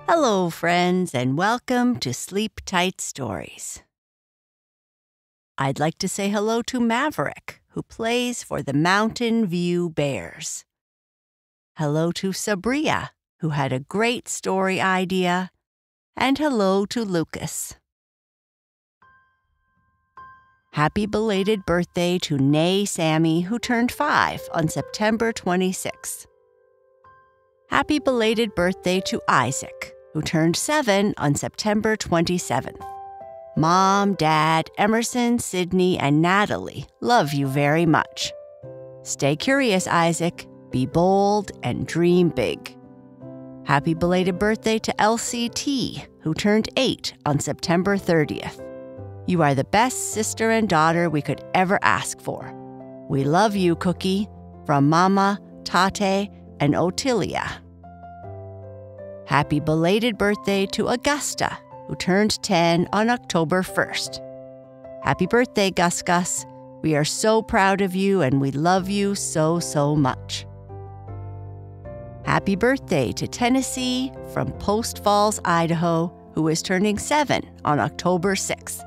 Hello, friends, and welcome to Sleep Tight Stories. I'd like to say hello to Maverick, who plays for the Mountain View Bears. Hello to Sabria, who had a great story idea. And hello to Lucas. Happy belated birthday to Nay Sammy, who turned 5 on September 26th. Happy belated birthday to Isaac, who turned 7 on September 27th. Mom, Dad, Emerson, Sydney, and Natalie love you very much. Stay curious, Isaac. Be bold and dream big. Happy belated birthday to LCT, who turned 8 on September 30th. You are the best sister and daughter we could ever ask for. We love you, Cookie, from Mama, Tate, and Otilia. Happy belated birthday to Augusta, who turned 10 on October 1st. Happy birthday, Gus Gus. We are so proud of you and we love you so, so much. Happy birthday to Tennessee from Post Falls, Idaho, who is turning 7 on October 6th.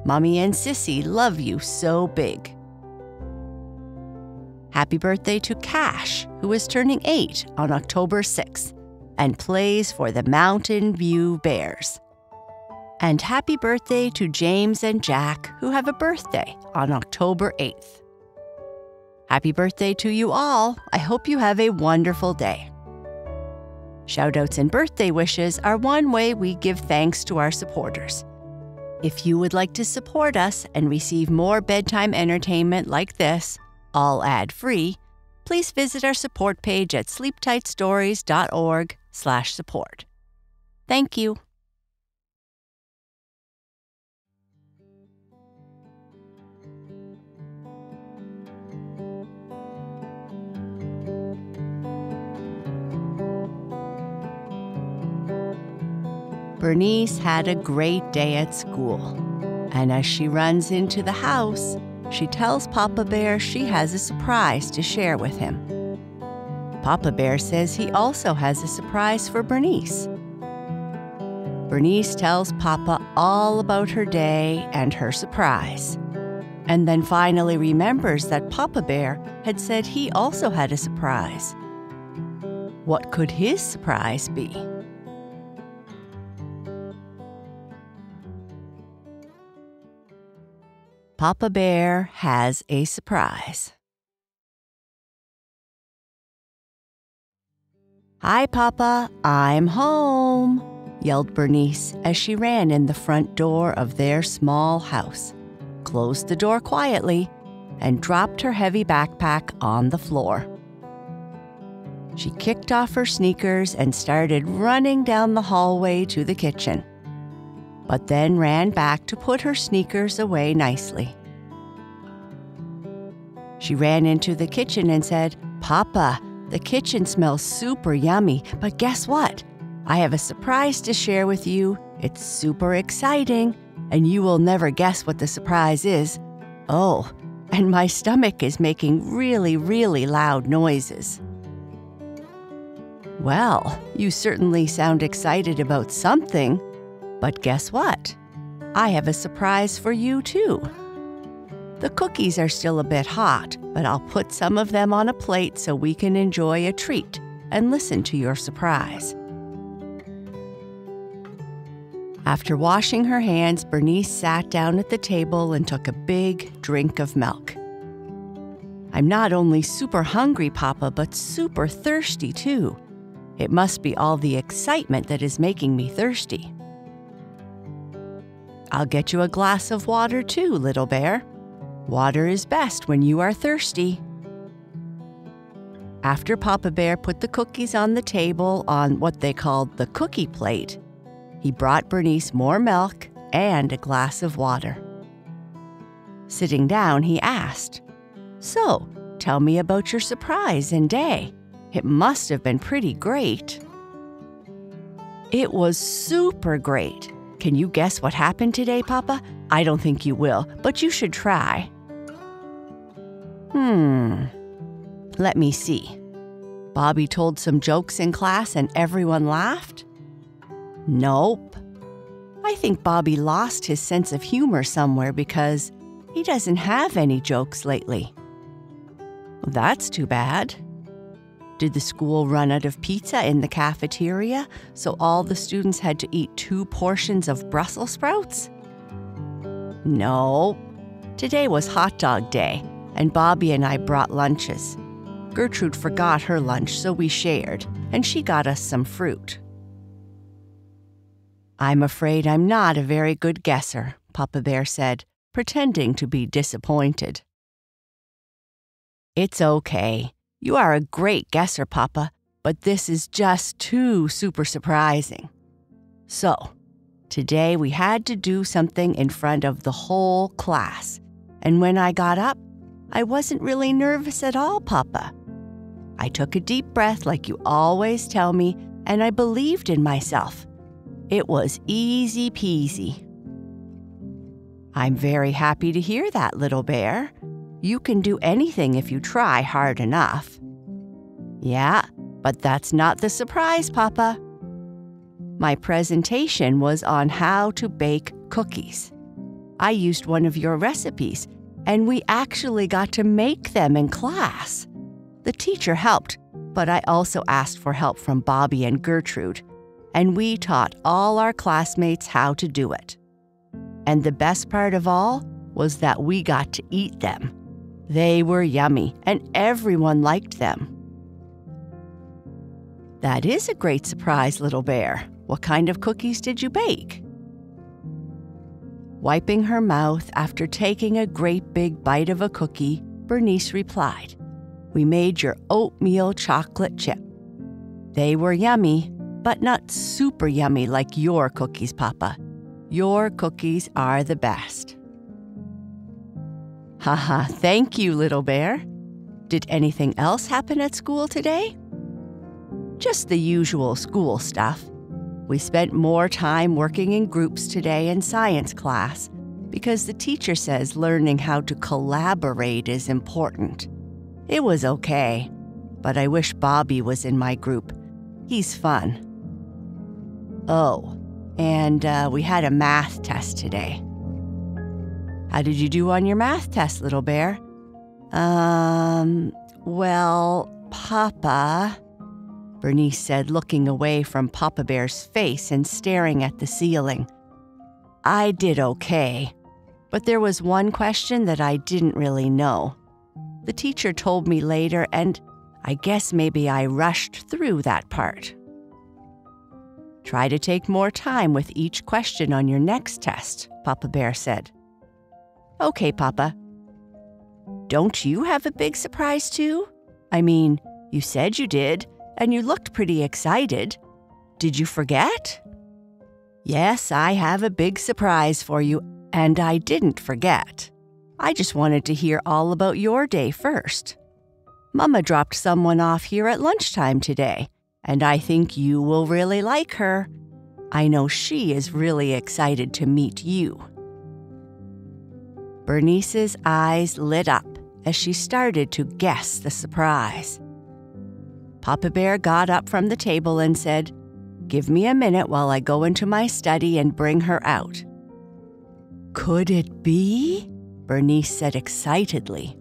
Mommy and Sissy love you so big. Happy birthday to Cash, who is turning 8 on October 6th and plays for the Mountain View Bears. And happy birthday to James and Jack, who have a birthday on October 8th. Happy birthday to you all. I hope you have a wonderful day. Shoutouts and birthday wishes are one way we give thanks to our supporters. If you would like to support us and receive more bedtime entertainment like this, all ad-free, please visit our support page at sleeptightstories.org/support. Thank you. Bernice had a great day at school, and as she runs into the house, she tells Papa Bear she has a surprise to share with him. Papa Bear says he also has a surprise for Bernice. Bernice tells Papa all about her day and her surprise, and then finally remembers that Papa Bear had said he also had a surprise. What could his surprise be? Papa Bear has a surprise. "Hi, Papa, I'm home," yelled Bernice as she ran in the front door of their small house, closed the door quietly, and dropped her heavy backpack on the floor. She kicked off her sneakers and started running down the hallway to the kitchen, but then ran back to put her sneakers away nicely. She ran into the kitchen and said, "Papa, the kitchen smells super yummy, but guess what? I have a surprise to share with you. It's super exciting, and you will never guess what the surprise is. Oh, and my stomach is making really, really loud noises." Well, you certainly sound excited about something. But guess what? I have a surprise for you, too. The cookies are still a bit hot, but I'll put some of them on a plate so we can enjoy a treat and listen to your surprise. After washing her hands, Bernice sat down at the table and took a big drink of milk. "I'm not only super hungry, Papa, but super thirsty, too. It must be all the excitement that is making me thirsty." "I'll get you a glass of water too, little bear. Water is best when you are thirsty." After Papa Bear put the cookies on the table on what they called the cookie plate, he brought Bernice more milk and a glass of water. Sitting down, he asked, "So, tell me about your surprise and day. It must have been pretty great." "It was super great. Can you guess what happened today, Papa? I don't think you will, but you should try." Let me see. Bobby told some jokes in class and everyone laughed? Nope. I think Bobby lost his sense of humor somewhere because he doesn't have any jokes lately. That's too bad. Did the school run out of pizza in the cafeteria, so all the students had to eat 2 portions of Brussels sprouts? No. Today was hot dog day, and Bobby and I brought lunches. Gertrude forgot her lunch, so we shared, and she got us some fruit. I'm afraid I'm not a very good guesser, Papa Bear said, pretending to be disappointed. It's okay. You are a great guesser, Papa, but this is just too super surprising. So, today we had to do something in front of the whole class, and when I got up, I wasn't really nervous at all, Papa. I took a deep breath like you always tell me, and I believed in myself. It was easy peasy. I'm very happy to hear that, little bear. You can do anything if you try hard enough. Yeah, but that's not the surprise, Papa. My presentation was on how to bake cookies. I used one of your recipes, and we actually got to make them in class. The teacher helped, but I also asked for help from Bobby and Gertrude, and we taught all our classmates how to do it. And the best part of all was that we got to eat them. They were yummy, and everyone liked them. That is a great surprise, little bear. What kind of cookies did you bake? Wiping her mouth after taking a great big bite of a cookie, Bernice replied, We made your oatmeal chocolate chip. They were yummy, but not super yummy like your cookies, Papa. Your cookies are the best. Haha, thank you, little bear. Did anything else happen at school today? Just the usual school stuff. We spent more time working in groups today in science class because the teacher says learning how to collaborate is important. It was okay, but I wish Bobby was in my group. He's fun. Oh, and we had a math test today. How did you do on your math test, little bear? Well, Papa, Bernice said, looking away from Papa Bear's face and staring at the ceiling. I did okay, but there was one question that I didn't really know. The teacher told me later, and I guess maybe I rushed through that part. Try to take more time with each question on your next test, Papa Bear said. Okay, Papa. Don't you have a big surprise too? I mean, you said you did, and you looked pretty excited. Did you forget? Yes, I have a big surprise for you, and I didn't forget. I just wanted to hear all about your day first. Mama dropped someone off here at lunchtime today, and I think you will really like her. I know she is really excited to meet you. Bernice's eyes lit up as she started to guess the surprise. Papa Bear got up from the table and said, Give me a minute while I go into my study and bring her out. Could it be? Bernice said excitedly.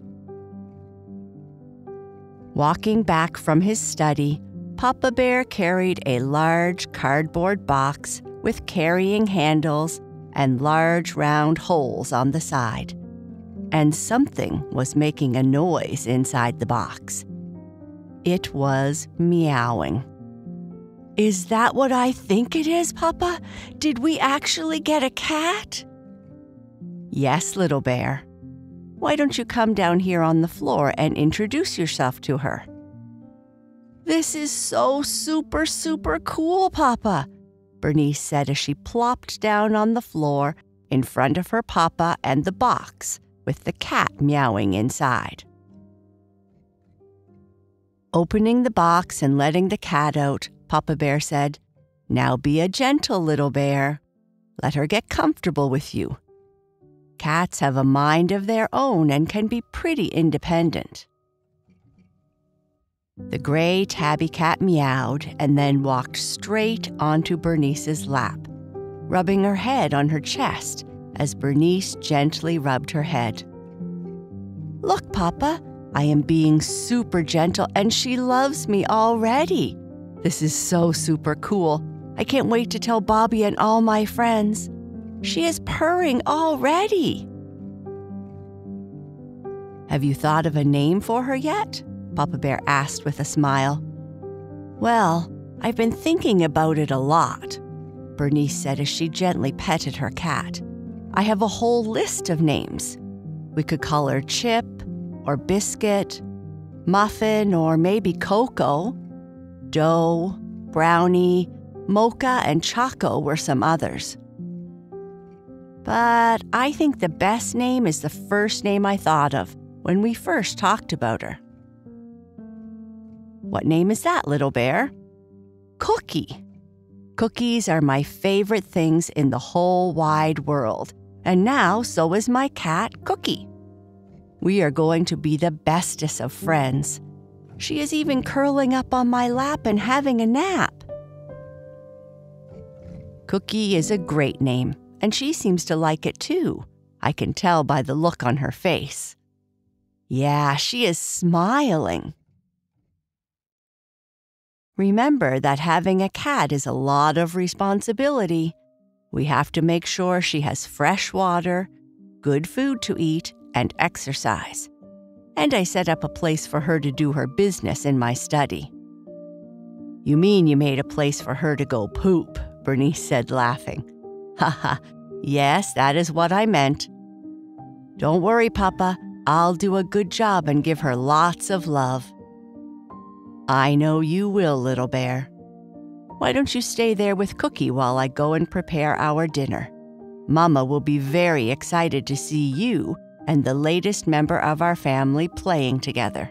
Walking back from his study, Papa Bear carried a large cardboard box with carrying handles and large round holes on the side. And something was making a noise inside the box. It was meowing. Is that what I think it is, Papa? Did we actually get a cat? Yes, little bear. Why don't you come down here on the floor and introduce yourself to her? This is so super, super cool, Papa, Bernice said as she plopped down on the floor in front of her Papa and the box with the cat meowing inside. Opening the box and letting the cat out, Papa Bear said, Now be a gentle little bear. Let her get comfortable with you. Cats have a mind of their own and can be pretty independent. The gray tabby cat meowed and then walked straight onto Bernice's lap, rubbing her head on her chest as Bernice gently rubbed her head. "Look, Papa, I am being super gentle and she loves me already. This is so super cool. I can't wait to tell Bobby and all my friends. She is purring already." "Have you thought of a name for her yet?" Papa Bear asked with a smile. "Well, I've been thinking about it a lot," Bernice said as she gently petted her cat. "I have a whole list of names. We could call her Chip or Biscuit, Muffin or maybe Coco. Dough, Brownie, Mocha, and Choco were some others. But I think the best name is the first name I thought of when we first talked about her." "What name is that, little bear?" "Cookie. Cookies are my favorite things in the whole wide world, and now so is my cat, Cookie. We are going to be the bestest of friends. She is even curling up on my lap and having a nap." "Cookie is a great name, and she seems to like it too. I can tell by the look on her face. Yeah, she is smiling." Remember that having a cat is a lot of responsibility. We have to make sure she has fresh water, good food to eat, and exercise. And I set up a place for her to do her business in my study. "You mean you made a place for her to go poop?" Bernice said, laughing. "Haha, yes, that is what I meant. Don't worry, Papa. I'll do a good job and give her lots of love." "I know you will, little bear. Why don't you stay there with Cookie while I go and prepare our dinner? Mama will be very excited to see you and the latest member of our family playing together."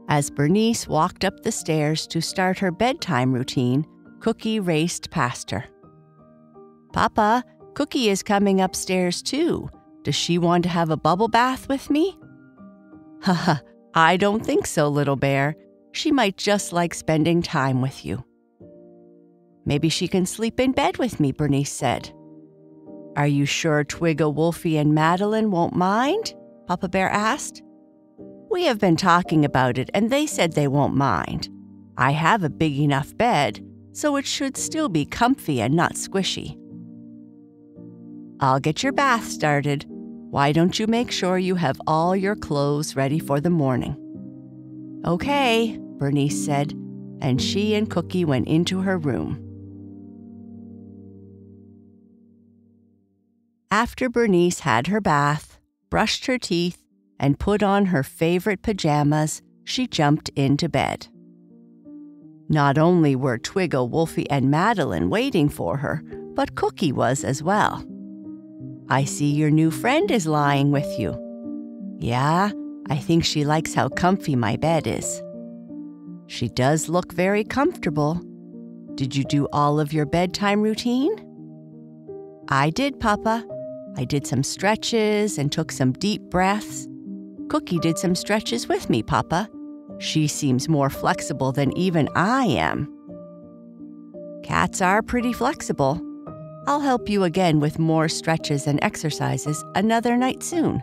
As Bernice walked up the stairs to start her bedtime routine, Cookie raced past her. "Papa, Cookie is coming upstairs too. Does she want to have a bubble bath with me?" "Haha, I don't think so, little bear. She might just like spending time with you." "Maybe she can sleep in bed with me," Bernice said. "Are you sure Twigga, Wolfie, and Madeline won't mind?" Papa Bear asked. "We have been talking about it, and they said they won't mind. I have a big enough bed, so it should still be comfy and not squishy." "I'll get your bath started. Why don't you make sure you have all your clothes ready for the morning?" "Okay," Bernice said, and she and Cookie went into her room. After Bernice had her bath, brushed her teeth, and put on her favorite pajamas, she jumped into bed. Not only were Twigga, Wolfie, and Madeline waiting for her, but Cookie was as well. "I see your new friend is lying with you." "Yeah, I think she likes how comfy my bed is." "She does look very comfortable. Did you do all of your bedtime routine?" "I did, Papa. I did some stretches and took some deep breaths. Cookie did some stretches with me, Papa. She seems more flexible than even I am." "Cats are pretty flexible. I'll help you again with more stretches and exercises another night soon."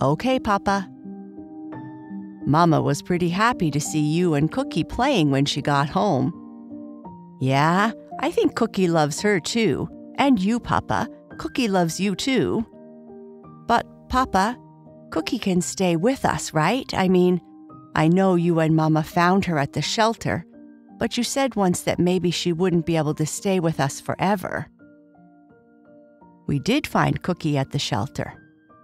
"Okay, Papa." Mama was pretty happy to see you and Cookie playing when she got home. "Yeah, I think Cookie loves her too. And you, Papa. Cookie loves you too." "But, Papa, Cookie can stay with us, right? I mean, I know you and Mama found her at the shelter, but you said once that maybe she wouldn't be able to stay with us forever." "We did find Cookie at the shelter.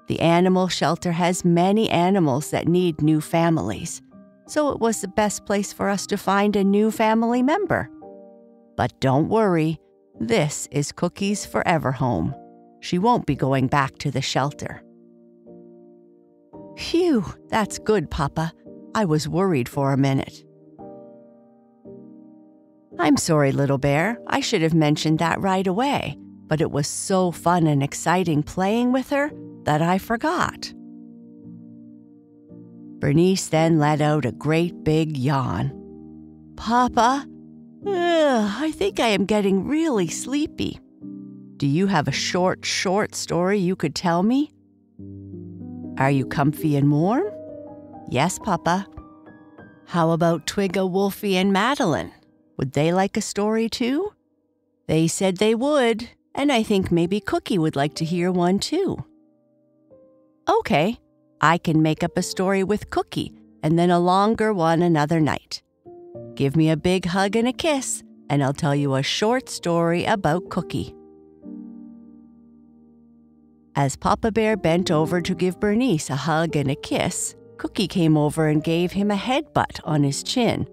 The animal shelter has many animals that need new families, so it was the best place for us to find a new family member. But don't worry, this is Cookie's forever home. She won't be going back to the shelter." "Phew, that's good, Papa. I was worried for a minute." "I'm sorry, little bear. I should have mentioned that right away, but it was so fun and exciting playing with her that I forgot." Bernice then let out a great big yawn. Papa, I think I am getting really sleepy. Do you have a short story you could tell me? Are you comfy and warm? Yes, Papa. How about Twigga, Wolfie, and Madeline? Would they like a story too? They said they would, and I think maybe Cookie would like to hear one too. Okay, I can make up a story with Cookie and then a longer one another night. Give me a big hug and a kiss, and I'll tell you a short story about Cookie. As Papa Bear bent over to give Bernice a hug and a kiss, Cookie came over and gave him a headbutt on his chin.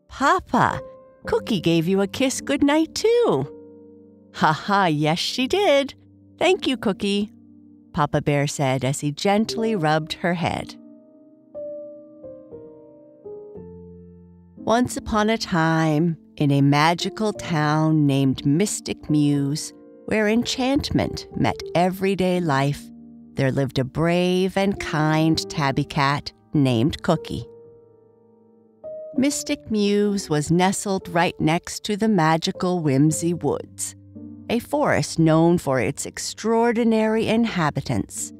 Papa, Cookie gave you a kiss goodnight too. Ha, yes she did. Thank you, Cookie, Papa Bear said as he gently rubbed her head. Once upon a time, in a magical town named Mystic Mews, where enchantment met everyday life, there lived a brave and kind tabby cat named Cookie. Mystic Mews was nestled right next to the magical Whimsy Woods, a forest known for its extraordinary inhabitants,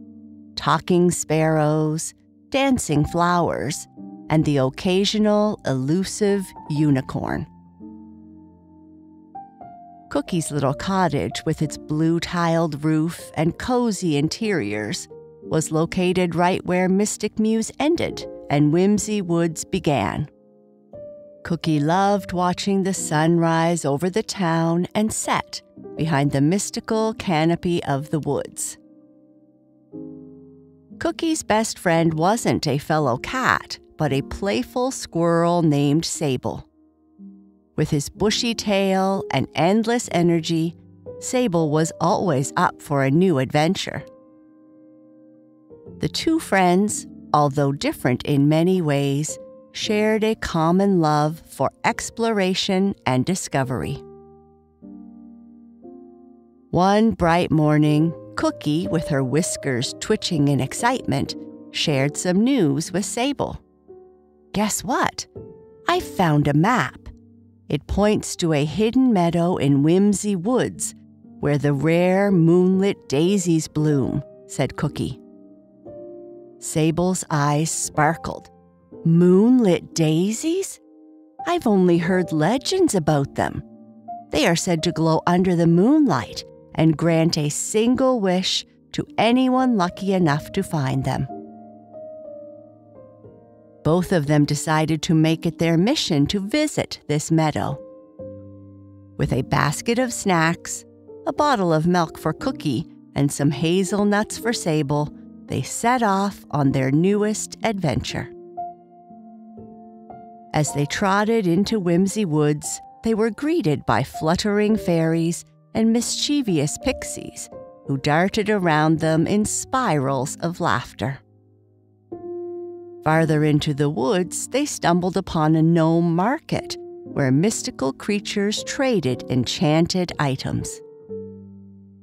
talking sparrows, dancing flowers, and the occasional elusive unicorn. Cookie's little cottage, with its blue-tiled roof and cozy interiors, was located right where Mystic Mews ended and Whimsy Woods began. Cookie loved watching the sun rise over the town and set behind the mystical canopy of the woods. Cookie's best friend wasn't a fellow cat, but a playful squirrel named Sable. With his bushy tail and endless energy, Sable was always up for a new adventure. The two friends, although different in many ways, shared a common love for exploration and discovery. One bright morning, Cookie, with her whiskers twitching in excitement, shared some news with Sable. Guess what? I found a map. It points to a hidden meadow in Whimsy Woods, where the rare moonlit daisies bloom, said Cookie. Sable's eyes sparkled. Moonlit daisies? I've only heard legends about them. They are said to glow under the moonlight and grant a single wish to anyone lucky enough to find them. Both of them decided to make it their mission to visit this meadow. With a basket of snacks, a bottle of milk for Cookie, and some hazelnuts for Sable, they set off on their newest adventure. As they trotted into Whimsy Woods, they were greeted by fluttering fairies and mischievous pixies who darted around them in spirals of laughter. Farther into the woods, they stumbled upon a gnome market where mystical creatures traded enchanted items.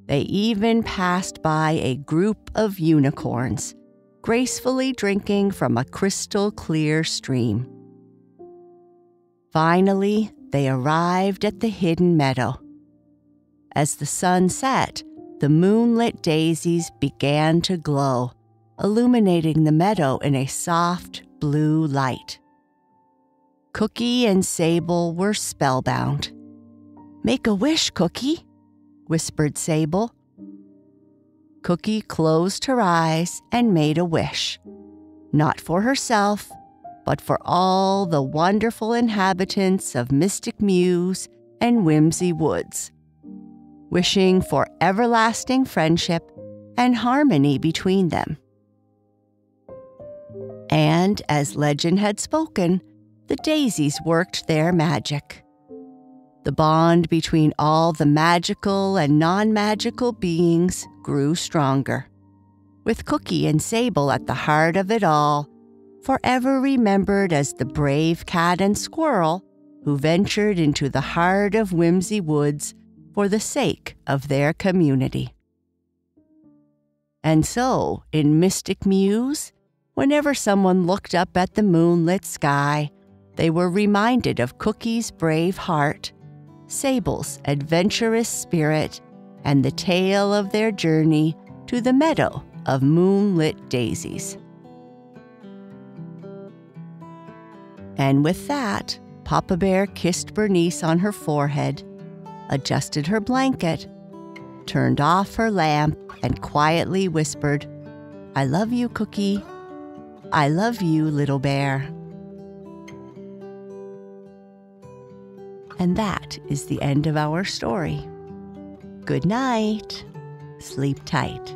They even passed by a group of unicorns, gracefully drinking from a crystal-clear stream. Finally, they arrived at the hidden meadow. As the sun set, the moonlit daisies began to glow, illuminating the meadow in a soft blue light. Cookie and Sable were spellbound. "Make a wish, Cookie," whispered Sable. Cookie closed her eyes and made a wish, not for herself, but for all the wonderful inhabitants of Mystic Mews and Whimsy Woods, wishing for everlasting friendship and harmony between them. And as legend had spoken, the daisies worked their magic. The bond between all the magical and non-magical beings grew stronger, with Cookie and Sable at the heart of it all, forever remembered as the brave cat and squirrel who ventured into the heart of Whimsy Woods for the sake of their community. And so, in Mystic Mews, Whenever someone looked up at the moonlit sky, they were reminded of Cookie's brave heart, Sable's adventurous spirit, and the tale of their journey to the meadow of moonlit daisies. And with that, Papa Bear kissed Bernice on her forehead, adjusted her blanket, turned off her lamp, and quietly whispered, "I love you, Cookie. I love you, little bear." And that is the end of our story. Good night. Sleep tight.